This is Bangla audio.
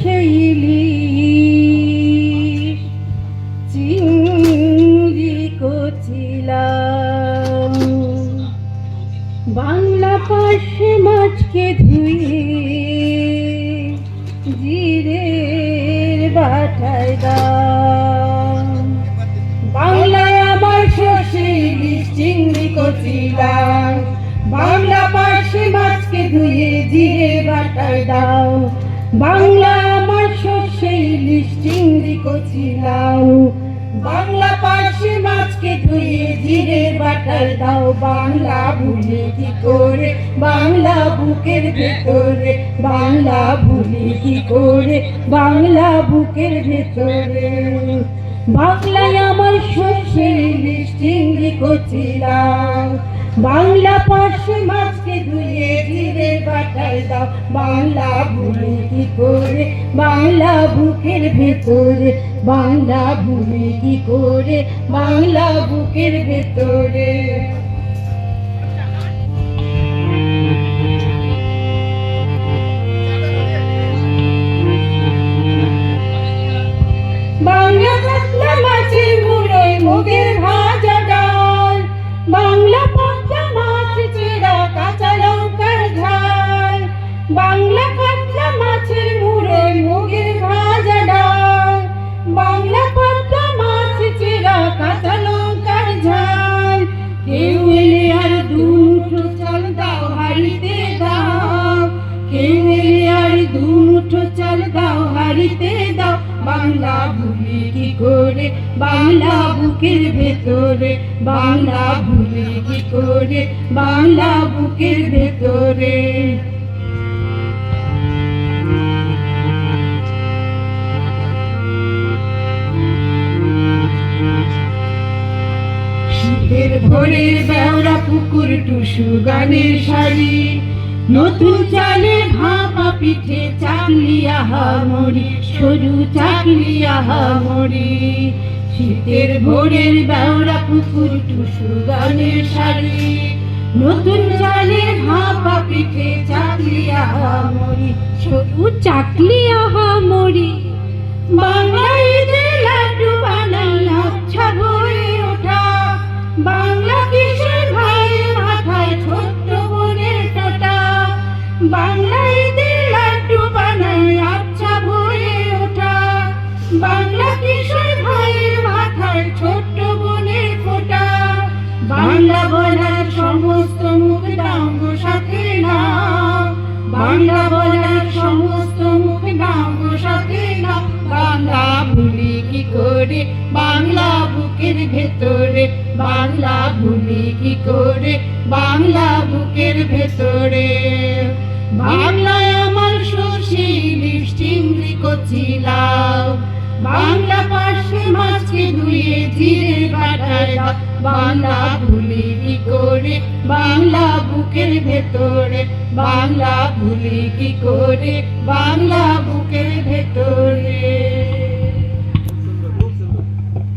পার্শে ইলিশ চিংড়ি কচিলাম, বাংলা পার্শে মাছকে ধুয়ে জিরের বাটায় দাম। বাংলায় আমার সর্ষে ইলিশ চিংড়ি কচিলাম, বাংলা পার্শে মাছকে ধুয়ে জিরে বাটায় দাও। বাংলা আমার সর্ষে ইলিশ চিংড়ি কচিলাম, বাংলা পার্শে মাছকে ধুয়ে জিরে বাটায় দাও। বাংলা ভুলি কি করে বাংলা বুকের ভেতরে, বাংলা ভুলি কি করে বাংলা বুকের ভেতরে। বাংলায় আমার সর্ষে ইলিশ চিংড়ি কচিলাম, বাংলা পার্শে মাছকে ধুয়ে জিরে বাটায় দাও। বাংলা ভুলি কি করে বাংলা বুকের ভেতরে, বাংলা ভুলি কি করে বাংলা বুকের ভেতরে। বাংলা কাতলা মাছের মুড়োয় মুগের ভাজা ডাল, বাংলা পদ্মা মাছ চেরা কাঁচা লঙ্কার ঝাল। বাংলা কাতলা মাছের মুড়োয় মুগের ভাজা ডাল, বাংলা পদ্মা মাছ চেরা কাঁচা লঙ্কার ঝাল। কেউ এলে আর দুমুঠো চাল দাও হাড়িতে দাও, কেউ এলে আর দুমুঠো চাল দাও হাড়িতে দাও। বাংলা ভুলি কি করে বাংলা বুকের ভেতরে, বাংলা ভুলি কি করে বাংলা বুকের ভেতরে। শীতের ভোরের বেওড়া পুকুর টুসু গানের শাড়ি, নতুন চালে ভাপা পিঠে চাকলি আহা মরি, সরু চাকলি আহা মরি। শীতের ভোরের বেওড়া পুকুর টুসু গানের শাড়ি, নতুন চালে ভাপা পিঠে চাকলি আহা মরি, সরু চাকলি আহা মরি। বাংলা ঈদের লাড্ডু বানাই আচ্ছা ভরে ওঠা, বাংলা কিশোর ভাইয়ের মাথায় ছোট্ট বোনের টোটা। বাংলা ঈদের লাড্ডু বানাই আচ্ছা ভরে ওঠা, বাংলা কিশোর ভাইয়ের মাথায় ছোট্ট বোনের ফোঁটা। বাংলা বলার সমস্ত মুখ ডাঙ্গ সাথে না, বাংলা বলার সমস্ত মুখ ডাঙ্গ সাথে না। বাংলা ভুলি কি করে বাংলা বুকের ভেতরে, বাংলা ভুলি কি করে বাংলা বুকের ভেতরে। বাংলায় আমার সর্ষে ইলিশ চিংড়ি কচিলাম, বাংলা পার্শে মাছকে ধুয়ে জিরে বাটায় দাও। বাংলা ভুলি কি করে বাংলা বুকের ভেতরে, বাংলা ভুলি কি করে বাংলা বুকের ভেতরে।